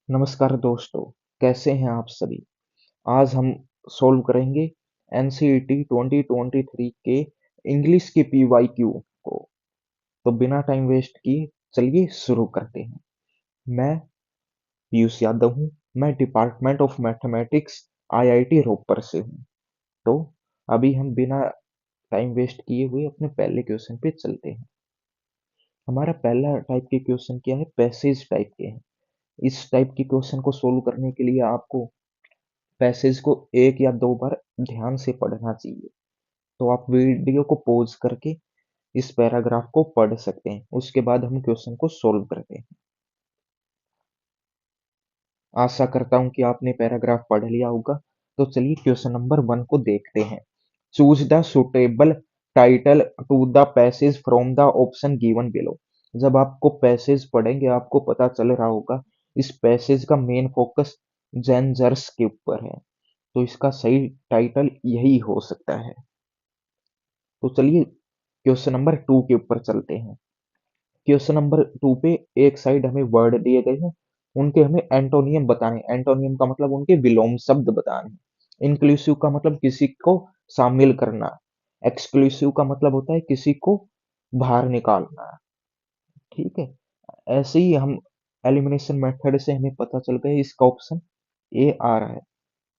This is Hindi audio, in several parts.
नमस्कार दोस्तों, कैसे हैं आप सभी? आज हम सॉल्व करेंगे एनसीईटी 2023 के इंग्लिश के पीवाईक्यू को। तो बिना टाइम वेस्ट किए चलिए शुरू करते हैं। मैं पीयूष यादव हूँ। मैं डिपार्टमेंट ऑफ मैथमेटिक्स आईआईटी रोपड़ से हूँ। तो अभी हम बिना टाइम वेस्ट किए हुए अपने पहले क्वेश्चन पे चलते हैं। हमारा पहला टाइप के क्वेश्चन क्या है? पैसेज टाइप के हैं। इस टाइप के क्वेश्चन को सोल्व करने के लिए आपको पैसेज को एक या दो बार ध्यान से पढ़ना चाहिए। तो आप वीडियो को पॉज करके इस पैराग्राफ को पढ़ सकते हैं। उसके बाद हम क्वेश्चन को सोल्व करते हैं। आशा करता हूं कि आपने पैराग्राफ पढ़ लिया होगा। तो चलिए क्वेश्चन नंबर 1 को देखते हैं। Choose the suitable title to the passage from the option given below. जब आपको पैसेज पढ़ेंगे आपको पता चल रहा होगा इस पैसेज का मेन फोकस जेंजर्स के ऊपर है। तो इसका सही टाइटल यही हो सकता है। तो चलिए क्वेश्चन नंबर 2 के ऊपर चलते हैं। क्वेश्चन नंबर 2 पे एक साइड हमें वर्ड दिए गए हैं, उनके हमें एंटोनियम बताने। एंटोनियम का मतलब उनके विलोम शब्द बताने। इंक्लूसिव का मतलब किसी को शामिल करना। एक्सक्लूसिव का मतलब होता है किसी को बाहर निकालना। ठीक है। ऐसे ही हम एलिमिनेशन मेथड से हमें पता चल गया इसका ऑप्शन ए आ रहा है।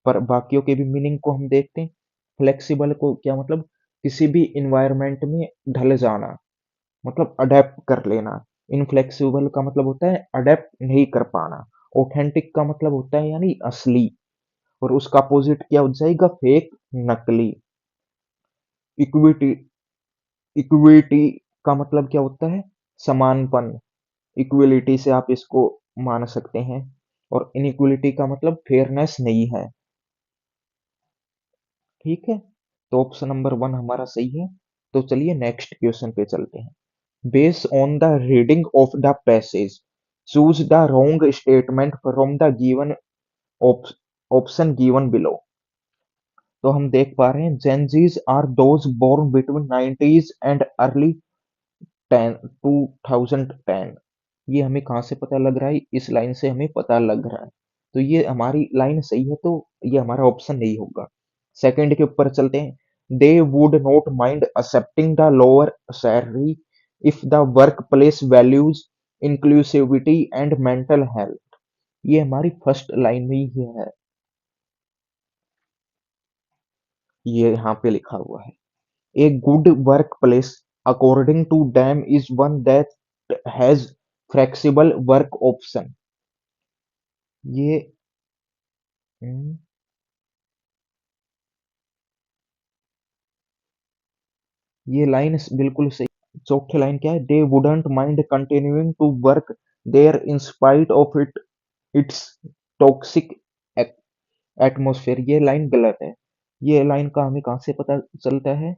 पर बाकियों के भी मीनिंग को हम देखते हैं। फ्लेक्सिबल को क्या मतलब? किसी भी इन्वायरमेंट में ढल जाना, मतलब अडेप्ट कर लेना। इनफ्लेक्सिबल का मतलब होता है अडेप्ट नहीं कर पाना। ऑथेंटिक का मतलब होता है यानी असली। और उसका अपोजिट क्या हो जाएगा? फेक, नकली। इक्विटी, इक्विटी का मतलब क्या होता है? समानपन। इक्विलिटी से आप इसको मान सकते हैं। और इनइक्विलिटी का मतलब फेयरनेस नहीं है। ठीक है। तो ऑप्शन नंबर 1 हमारा सही है। तो चलिए नेक्स्ट क्वेश्चन पे चलते हैं। Based on the reading of the passage, choose the wrong statement from the given op- option given below. तो हम देख पा रहे हैं Gen Zs are those born between 90s and early 10 2010। ये हमें कहाँ से पता लग रहा है? इस लाइन से हमें पता लग रहा है। तो ये हमारी लाइन सही है, तो ये हमारा ऑप्शन नहीं होगा। सेकंड के ऊपर चलते हैं। They would not mind accepting the lower salary if the work place values inclusivity and mental health. ये हमारी फर्स्ट लाइन में ही है। ये यहाँ पे लिखा हुआ है। A good workplace, according to them, is one that has flexible work option। ये हम्म, ये लाइन बिल्कुल सही। चौथी लाइन क्या है? They wouldn't mind continuing to work there in spite of its toxic atmosphere. ये लाइन गलत है। ये लाइन का हमें कहाँ से पता चलता है?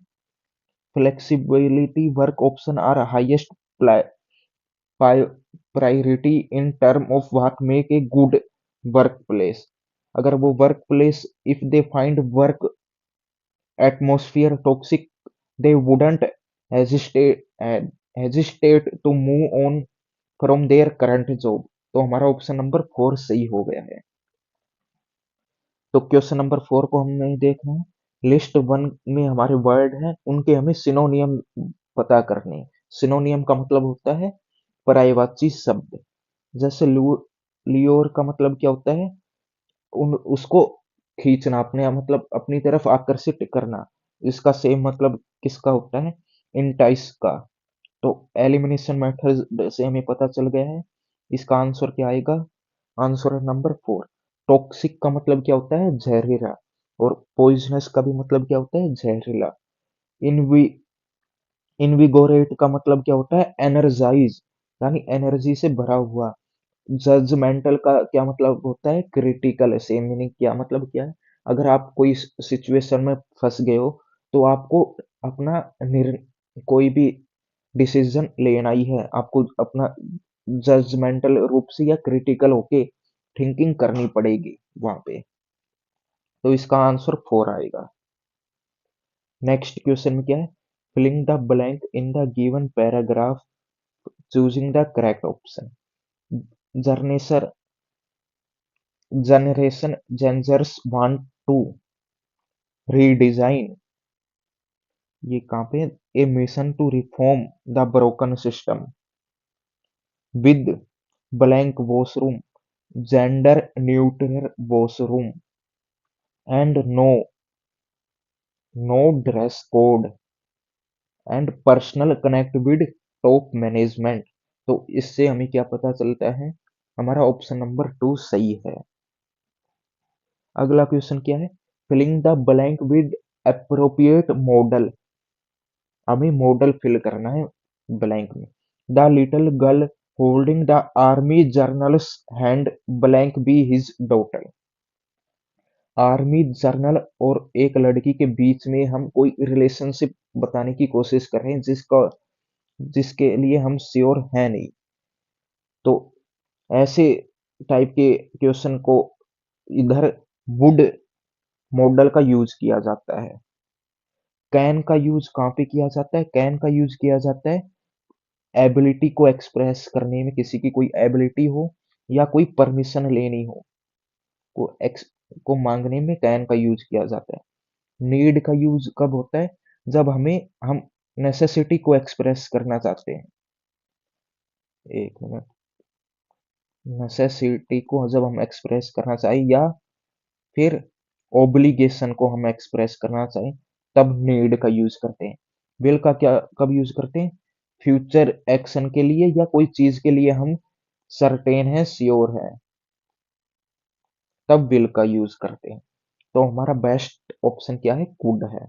Flexibility work option are highest priority in term of what make a good work place. अगर वो work place if they find work atmosphere toxic, they wouldn't hesitate hesitate to move on from their current job। तो हमारा ऑप्शन नंबर 4 सही हो गया है। तो क्वेश्चन नंबर 4 को हमें देखना है। लिस्ट 1 में हमारे वर्ड हैं, उनके हमें सिनोनियम पता करने हैं। सिनोनियम का मतलब होता है पर्यायवाची शब्द। जैसे लियोर का मतलब क्या होता है? उन उसको खींचना, अपने मतलब अपनी तरफ आकर्षित करना। इसका सेम मतलब किसका होता है? इंटाइस का। तो एलिमिनेशन मेथड से हमें पता चल गया है इसका आंसर क्या आएगा। आंसर है नंबर 4। टॉक्सिक का मतलब क्या होता है? जहरीला। और पॉइजनस का भी मतलब क्या होता है? जहरीला। इनवी इनविगोरेट का मतलब क्या होता है? एनर्जाइज, यानी एनर्जी से भरा हुआ। जजमेंटल का क्या मतलब होता है? क्रिटिकल। Same meaning. क्या मतलब क्या है? अगर आप कोई सिचुएशन में फंस गए हो तो आपको अपना कोई भी डिसीजन लेना ही है। आपको अपना जजमेंटल रूप से या क्रिटिकल होके थिंकिंग करनी पड़ेगी वहां पे। तो इसका आंसर 4 आएगा। नेक्स्ट क्वेश्चन में क्या है? Filling the blank in the given paragraph, choosing the correct option. जर्नेसर generation GenZers want to redesign, ये कहाँ पे, a mission to reform the broken system with blank washroom, gender neutral washroom and no dress code and personal connect with top management. तो इससे हमें क्या पता चलता है, हमारा ऑप्शन नंबर 2 सही है। अगला क्वेश्चन क्या है, filling the blank with appropriate modal, हमें मॉडल फिल करना है ब्लैंक में। The little girl holding the army general's hand blank be his daughter, army general और एक लड़की के बीच में हम कोई रिलेशनशिप बताने की कोशिश कर रहे हैं जिसके लिए हम श्योर हैं नहीं। तो ऐसे टाइप के क्वेश्चन को इधर वुड मॉडल का यूज किया जाता है। कैन का यूज कहाँ पे किया जाता है, कैन का यूज किया जाता है एबिलिटी को एक्सप्रेस करने में, किसी की कोई एबिलिटी हो या कोई परमिशन लेनी हो को एक्स को मांगने में कैन का यूज किया जाता है। नीड का यूज कब होता है, जब हम नेसेसिटी को एक्सप्रेस करना चाहते हैं। एक मिनट, नेसेसिटी को जब हम एक्सप्रेस करना चाहें या फिर ओब्लिगेशन को हम एक्सप्रेस करना चाहें, तब नीड का यूज करते हैं। विल का क्या कब यूज करते हैं, फ्यूचर एक्शन के लिए या कोई चीज के लिए हम सर्टेन है, श्योर है, तब विल का यूज करते हैं। तो हमारा बेस्ट ऑप्शन क्या है, कुड है।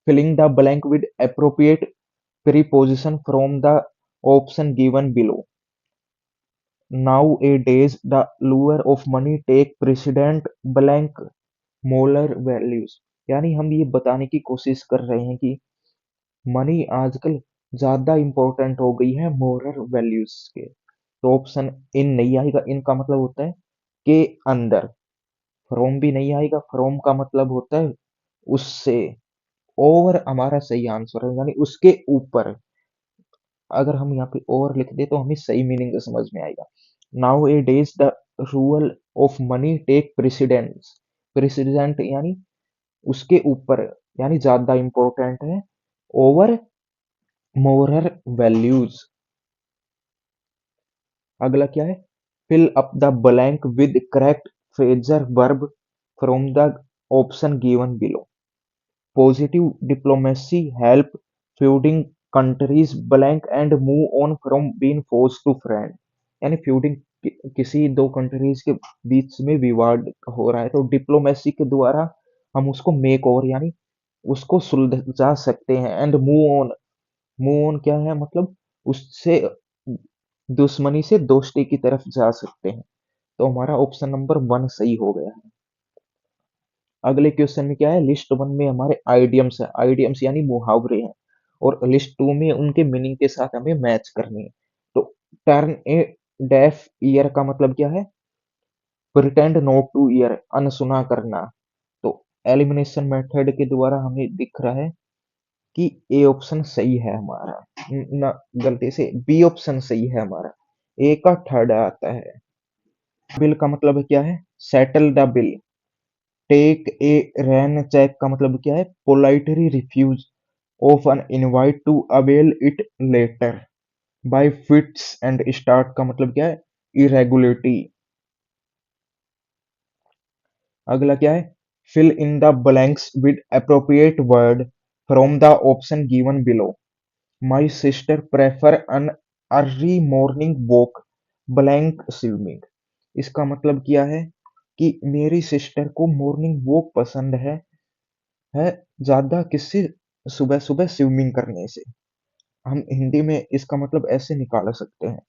Filling the blank with appropriate preposition from the option given below. Nowadays, the lure of money take precedent blank molar values. यानी हम ये बताने की कोशिश कर रहे हैं कि मनी आजकल ज्यादा इंपॉर्टेंट हो गई है मोरल वैल्यूज के। तो ऑप्शन इन नहीं आएगा, इन का मतलब होता है के अंदर, फ्रॉम भी नहीं आएगा, फ्रॉम का मतलब होता है उससे, ओवर हमारा सही आंसर है, यानी उसके ऊपर। अगर हम यहाँ पे ओवर लिख दे तो हमें सही मीनिंग समझ में आएगा। Nowadays the rule of money take precedence, president यानी उसके ऊपर, यानी ज्यादा इंपॉर्टेंट है ओवर मोरल वैल्यूज। अगला क्या है, fill up the blank with correct phrasal verb from the option given below. Positive diplomacy help feuding countries blank and move on from being force to friend, यानी फ्यूडिंग किसी दो कंट्रीज के बीच में विवाद हो रहा है, तो डिप्लोमेसी के द्वारा हम उसको मेक ओवर यानी उसको सुलझा सकते हैं। एंड मूव ऑन क्या है, मतलब उससे दुश्मनी से दोस्ती की तरफ जा सकते हैं। तो हमारा ऑप्शन नंबर 1 सही हो गया है। अगले क्वेश्चन में क्या है, लिस्ट 1 में हमारे आइडियम्स है, आइडियम्स यानी मुहावरे हैं, और लिस्ट 2 में उनके मीनिंग के साथ हमें मैच करनी है। तो टर्न ए डेफ ईयर का मतलब क्या है, प्रिटेंड नॉट टू ईयर, अनसुना करना। तो एलिमिनेशन मेथड के द्वारा हमें दिख रहा है कि ए ऑप्शन सही है हमारा, ना गलती से बी ऑप्शन सही है हमारा, ए का थर्ड आता है। बिल का मतलब क्या है, settle the bill. Take a rain check का मतलब क्या है, politely refuse of an invite to avail it later. By fits and start का मतलब क्या है, इरेगुलेटी। अगला क्या है, fill in the blanks with appropriate word from the option given below. My sister prefer an early morning walk blank swimming. इसका मतलब क्या है कि मेरी सिस्टर को मॉर्निंग वॉक पसंद है ज्यादा, किससे, सुबह सुबह स्विमिंग करने से। हम हिंदी में इसका मतलब ऐसे निकाल सकते हैं।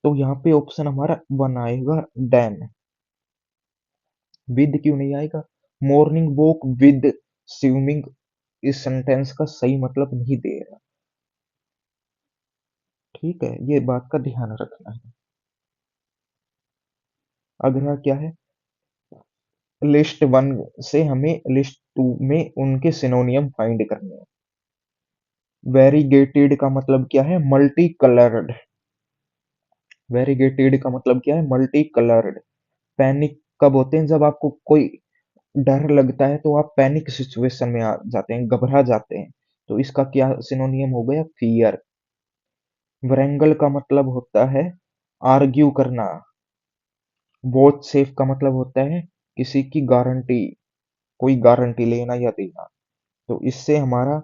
तो यहाँ पे ऑप्शन हमारा 1 आएगा, डैन। विद क्यों नहीं आएगा, मॉर्निंग वॉक विद स्विमिंग इस सेंटेंस का सही मतलब नहीं दे रहा। ठीक है, ये बात का ध्यान रखना है। अगला क्या है, लिस्ट 1 से हमें लिस्ट 2 में उनके सिनोनियम फाइंड करने हैं। वेरीगेटेड का मतलब क्या है, मल्टी कलर्ड। वेरीगेटेड का मतलब क्या है? Multi coloured. पैनिक कब होते हैं? जब आपको कोई डर लगता है तो आप पैनिक सिचुएशन में आ जाते हैं, घबरा जाते हैं। तो इसका क्या सिनोनियम हो गया? फियर। वरेंगल का मतलब होता है आर्ग्यू करना। वोट सेफ का मतलब होता है किसी की गारंटी, कोई गारंटी लेना या देना। तो इससे हमारा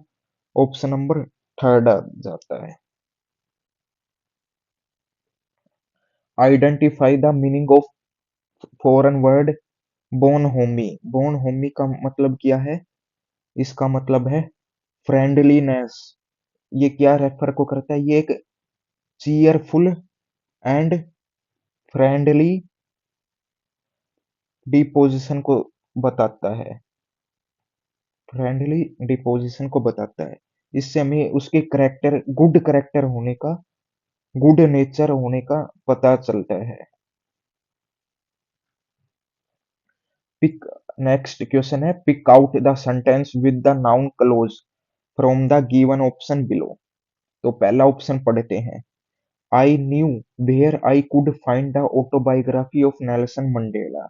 ऑप्शन नंबर थर्ड आ जाता है। Identify the meaning of foreign word बोनहोमी। बोनहोमी का मतलब क्या है? इसका मतलब है फ्रेंडलीनेस। ये क्या रेफर को करता है? ये एक चीयरफुल एंड फ्रेंडली डिपोजिशन को बताता है। फ्रेंडली डिपोजिशन को बताता है। इससे हमें उसके करेक्टर, गुड करेक्टर होने का, गुड नेचर होने का पता चलता है। पिक नेक्स्ट क्वेश्चन है, pick out the sentence with the noun clause from the given option below. तो पहला ऑप्शन पढ़ते हैं। I knew where I could find the autobiography of Nelson Mandela.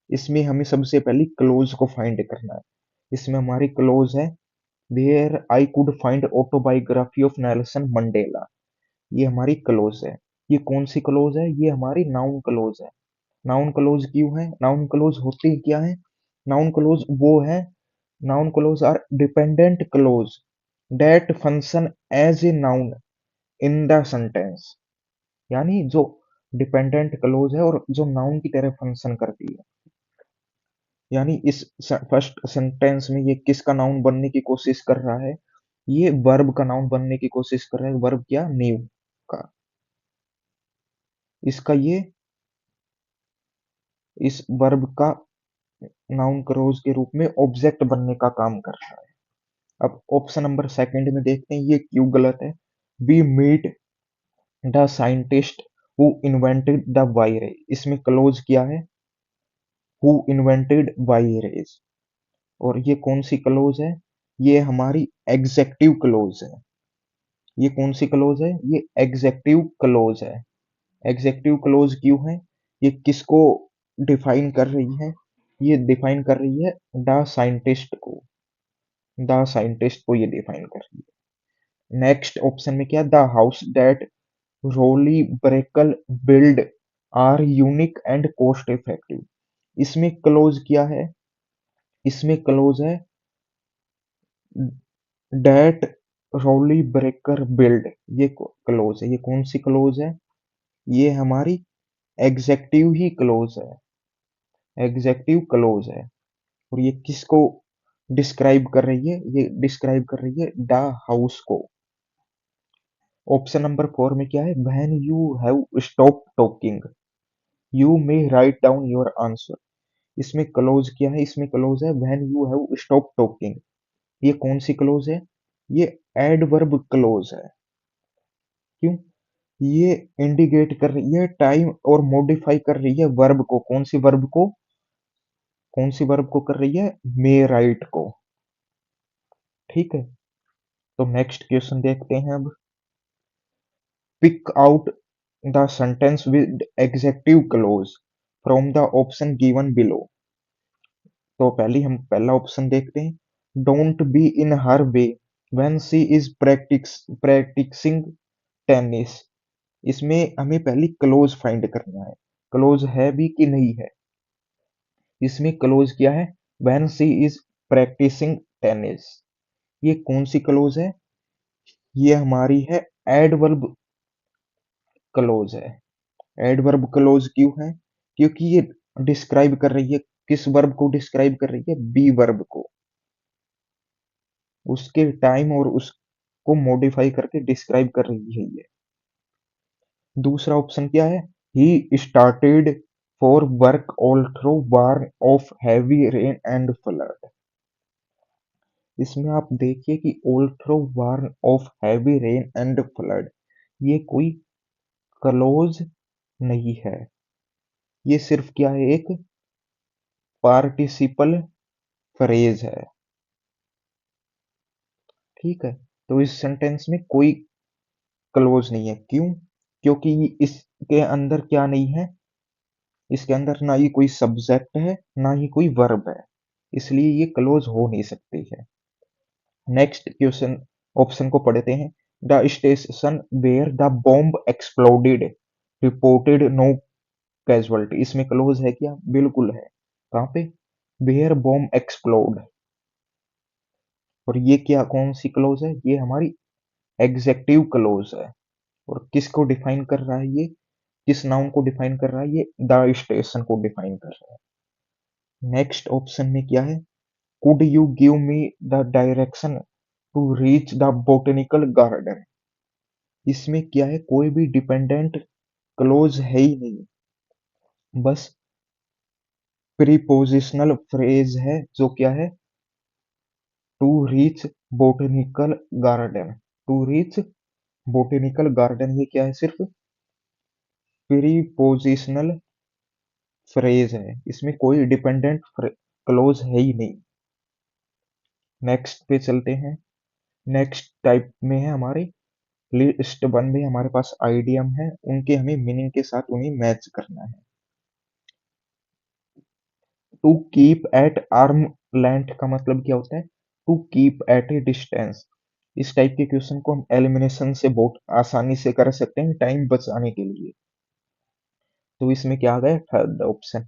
इसमें हमें सबसे पहले क्लोज को फाइंड करना है। इसमें हमारी क्लोज है where I could find autobiography of Nelson Mandela. ये हमारी क्लोज है। ये कौन सी क्लोज है? ये हमारी नाउन क्लोज है। नाउन क्लोज क्यों है? नाउन क्लोज होती क्या है? नाउन क्लोज वो है, noun clause are dependent clause that function as a noun in the sentence. यानी जो डिपेंडेंट क्लोज है और जो नाउन की तरह फंक्शन करती है। यानी इस फर्स्ट सेंटेंस में ये किसका नाउन बनने की कोशिश कर रहा है? ये वर्ब का नाउन बनने की कोशिश कर रहा है। वर्ब क्या? न्यू का। इसका ये इस वर्ब का नाउन क्लोज के रूप में ऑब्जेक्ट बनने का काम कर रहा है। अब ऑप्शन नंबर सेकंड में देखते हैं ये क्यों गलत है। We meet the scientist who invented the Y ray. इसमें क्लोज क्या है? Who invented Y rays. और ये कौन सी क्लोज है? ये हमारी एग्जेक्टिव क्लोज है। ये कौन सी क्लोज है? ये एग्जेक्टिव क्लोज है। एग्जेक्टिव क्लोज क्यों है? ये किसको डिफाइन कर रही है? ये डिफाइन कर रही है द साइंटिस्ट को। द साइंटिस्ट को ये डिफाइन कर रही है। नेक्स्ट ऑप्शन में क्या? The house that Laurie Baker build are unique and cost effective. इसमें क्लोज क्या है? इसमें क्लोज है डेट रोली ब्रेकर बिल्ड। ये क्लोज है। ये कौन सी क्लोज है? ये हमारी एग्जेक्टिव ही क्लोज है। एग्जेक्टिव क्लोज है। और ये किसको डिस्क्राइब कर रही है? ये डिस्क्राइब कर रही है द हाउस को। ऑप्शन नंबर फोर में क्या है? When you have stop talking you may write down your answer. इसमें क्लोज क्या है? इसमें क्लोज है when you have stop talking. ये कौन सी क्लोज है? ये एडवर्ब क्लोज है। क्यों? ये इंडिकेट कर रही है टाइम और मॉडिफाई कर रही है वर्ब को। कौन सी वर्ब को? कौन सी वर्ब को कर रही है? मे राइट को। ठीक है। तो नेक्स्ट क्वेश्चन देखते हैं अब। Pick out the sentence with adjective clause from the option given below. तो पहले हम पहला ऑप्शन देखते हैं। Don't be in her way when she is practising tennis. इसमें हमें पहले क्लोज फाइंड करना है। क्लोज है भी कि नहीं है। इसमें क्लोज क्या है? When she is practising tennis. ये कौन सी क्लोज है? ये हमारी है एडवर्ब क्लोज है। एडवर्ब क्लोज क्यों है? क्योंकि ये डिस्क्राइब कर रही है, किस वर्ब को डिस्क्राइब कर रही है? बी वर्ब को। उसके टाइम और उसको मॉडिफाई करके डिस्क्राइब कर रही है ये। दूसरा ऑप्शन क्या है? He started for work all through warn of heavy rain and flood. इसमें आप देखिए कि all through warn of heavy rain and flood, ये कोई क्लोज नहीं है। ये सिर्फ क्या है? एक पार्टिसिपल फ्रेज है। ठीक है। तो इस सेंटेंस में कोई क्लोज नहीं है। क्यों? क्योंकि इस के अंदर क्या नहीं है, इसके अंदर ना ही कोई सब्जेक्ट है ना ही कोई वर्ब है, इसलिए ये क्लोज हो नहीं सकती है। नेक्स्ट क्वेश्चन ऑप्शन को पढ़ते हैं। The station where the bomb exploded reported no casualty. इसमें क्लोज है क्या? बिल्कुल है। कहाँ पे? Where bomb explode. और ये क्या कौन सी क्लोज है? ये हमारी एग्जेक्टिव क्लोज है। और किसको डिफाइन कर रहा है ये? किस नाउन को डिफाइन कर रहा है? ये द स्टेशन को डिफाइन कर रहा है। नेक्स्ट ऑप्शन में क्या है? Could you give me the direction to reach the botanical garden. इसमें क्या है? कोई भी डिपेंडेंट क्लोज है ही नहीं, बस प्रीपोजिशनल फ्रेज है जो क्या है? To reach botanical garden. To reach botanical garden, ये क्या है? सिर्फ प्रीपोजिशनल फ्रेज है, इसमें कोई डिपेंडेंट क्लोज है ही नहीं। नेक्स्ट पे चलते हैं। नेक्स्ट टाइप में है हमारे लिस्ट वन में हमारे पास आइडियम है, उनके हमें मीनिंग के साथ उन्हें मैच करना है। To keep at arm length का मतलब क्या होता है? To keep at a distance. इस टाइप के क्वेश्चन को हम एलिमिनेशन से बहुत आसानी से कर सकते हैं टाइम बचाने के लिए। तो इसमें क्या आ गया? Third option.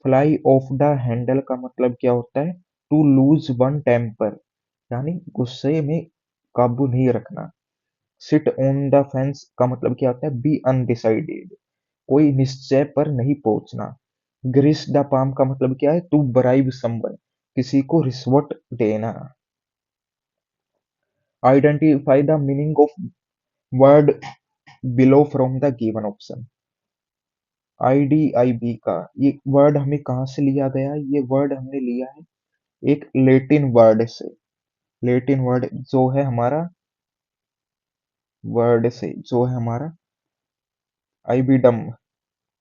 Fly of the handle का मतलब क्या होता है? टू लूज वन टेम्पर, यानी गुस्से में काबू नहीं रखना। सिट ऑन द फेंस का मतलब क्या होता है? बी अनडिसाइडेड, कोई निश्चय पर नहीं पहुंचना। ग्रीस द पाम का मतलब क्या है? टू ब्राइब समवन, किसी को रिश्वत देना। Identify the meaning of word below from the given option. आईडीआईबी का ये वर्ड हमें कहाँ से लिया गया है? ये वर्ड हमने लिया है एक लेटिन वर्ड से। लेटिन वर्ड जो है हमारा, वर्ड से जो है हमारा आइबिडम,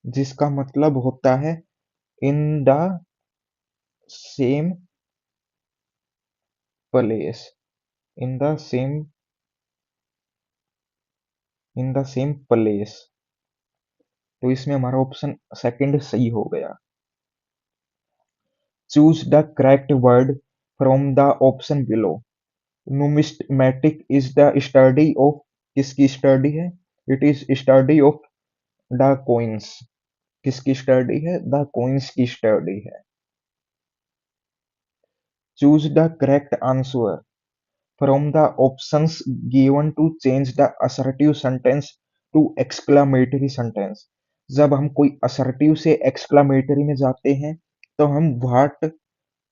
जिसका मतलब होता है in the same place. In the same, in the same place. तो इसमें हमारा ऑप्शन सेकंड सही हो गया। Choose the correct word from the option below. Numismatic is the study of, किसकी स्टडी है? It is study of the coins. किसकी स्टडी है? द कोइंस की स्टडी है। Choose the correct answer from the options given to change the assertive sentence to exclamatory sentence. जब हम कोई असर्टिव से एक्सक्लामेटरी में जाते हैं तो हम व्हाट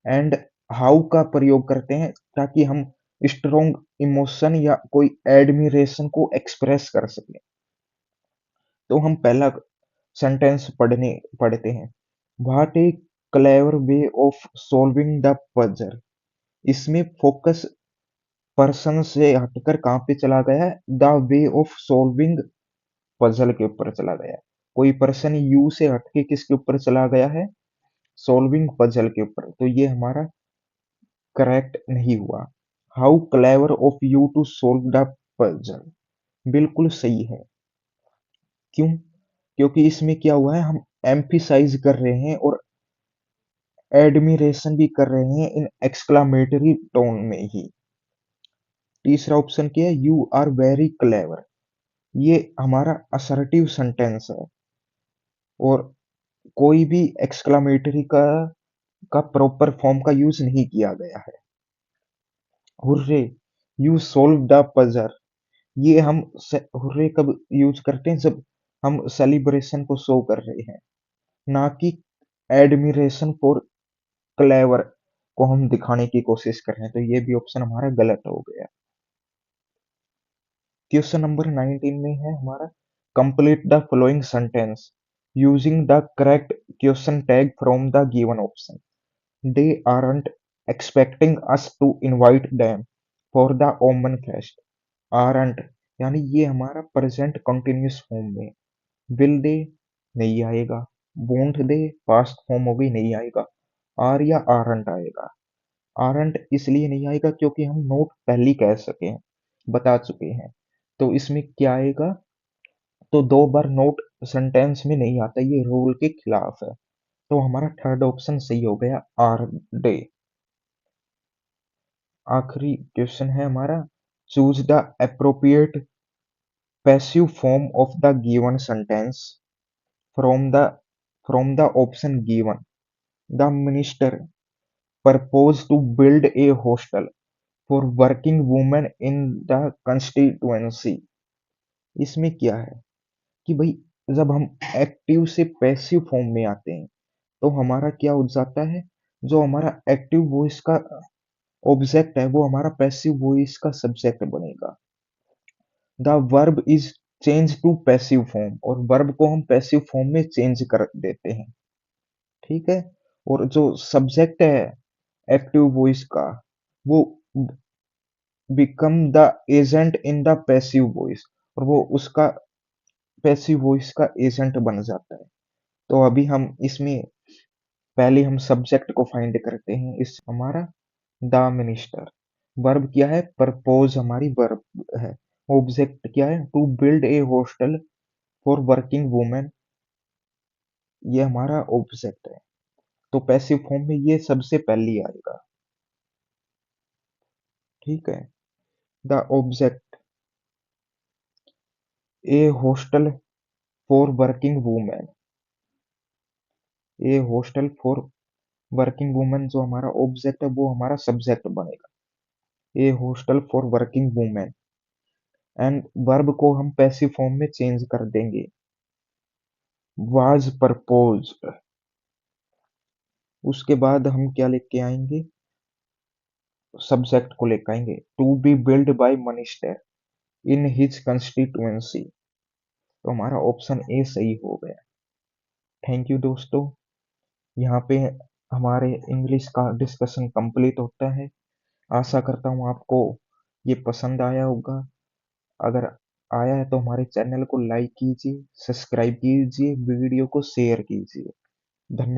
एंड हाउ का प्रयोग करते हैं ताकि हम स्ट्रोंग इमोशन या कोई एडमिरेशन को एक्सप्रेस कर सकें। तो हम पहला सेंटेंस पढ़ते हैं। What A clever way of solving the puzzle. इसमें फोकस पर्सन से हटकर कहाँ पे चला गया है? The way of solving puzzle के ऊपर चला गया है। कोई पर्सन यू से हटके किसके ऊपर चला गया है? सॉल्विंग पजल के ऊपर। तो ये हमारा करेक्ट नहीं हुआ। How clever of you to solve the puzzle, बिल्कुल सही है। क्यों? क्योंकि इसमें क्या हुआ है? हम एम्फिसाइज कर रहे हैं और एडमिरेशन भी कर रहे हैं इन एक्सक्लामेटरी टोन में ही। तीसरा ऑप्शन क्या है? You are very clever. ये हमारा असर्टिव सेंटेंस है और कोई भी एक्सक्लामेटरी का प्रॉपर फॉर्म का यूज नहीं किया गया है। Hurray, you solve the puzzle. ये हम हुर्रे कब यूज करते हैं? जब हम सेलिब्रेशन को शो कर रहे हैं, ना कि एडमिरेशन फॉर क्लेवर को हम दिखाने की कोशिश कर रहे हैं। तो ये भी ऑप्शन हमारा गलत हो गया। क्वेश्चन नंबर 19 में है हमारा complete the following sentence using the correct question tag from the given option. They aren't expecting us to invite them for the Onam fest. Aren't यानी ये हमारा प्रेजेंट कंटिन्यूस फॉर्म में। विल दे नहीं आएगा। वोंट दे पास्ट फॉर्म हो गई, नहीं आएगा। आर या आरंट आएगा। आरंट इसलिए नहीं आएगा क्योंकि हम नोट पहले ही कह सके हैं, बता चुके हैं। तो इसमें क्या आएगा? तो दो बार नोट सेंटेंस में नहीं आता, ये रूल के खिलाफ है। तो हमारा थर्ड ऑप्शन सही हो गया, आर डे। आखिरी क्वेश्चन है हमारा, choose the appropriate passive form of the given sentence from the option given. The minister proposed to build a hostel for working women in the constituency। इसमें क्या है कि भाई, जब हम एक्टिव से पैसिव फॉर्म में आते हैं तो हमारा क्या हो जाता है, जो हमारा एक्टिव वॉइस का ऑब्जेक्ट है वो हमारा पैसिव वॉइस का सब्जेक्ट बनेगा। The verb is change to passive form, और वर्ब को हम पैसिव फॉर्म में चेंज कर देते हैं। ठीक है। और जो सब्जेक्ट है एक्टिव वॉइस का, वो become the agent in the passive voice, और वो उसका पैसिव वॉइस का एजेंट बन जाता है। तो अभी हम इसमें पहले हम सब्जेक्ट को फाइंड करते हैं। इस हमारा द मिनिस्टर, वर्ब क्या है, परपोज हमारी वर्ब है। ऑब्जेक्ट क्या है, to build a hostel for working women, ये हमारा ऑब्जेक्ट है। तो पैसिव फॉर्म में ये सबसे पहले आएगा। ठीक है। The object, a hostel for working women, a hostel for working women जो हमारा ऑब्जेक्ट है वो हमारा सब्जेक्ट बनेगा, a hostel for working women. And verb को हम पैसिव फॉर्म में चेंज कर देंगे, वाज परपोज। उसके बाद हम क्या लेके आएंगे, सब्जेक्ट को लेकर आएंगे, to be build by minister in his constituency. तो हमारा ऑप्शन ए सही हो गया। थैंक यू दोस्तों, यहाँ पे हमारे इंग्लिश का डिस्कशन कंप्लीट होता है। आशा करता हूँ आपको ये पसंद आया होगा। अगर आया है तो हमारे चैनल को लाइक कीजिए, सब्सक्राइब कीजिए, वीडियो को शेयर कीजिए। धन्यवाद।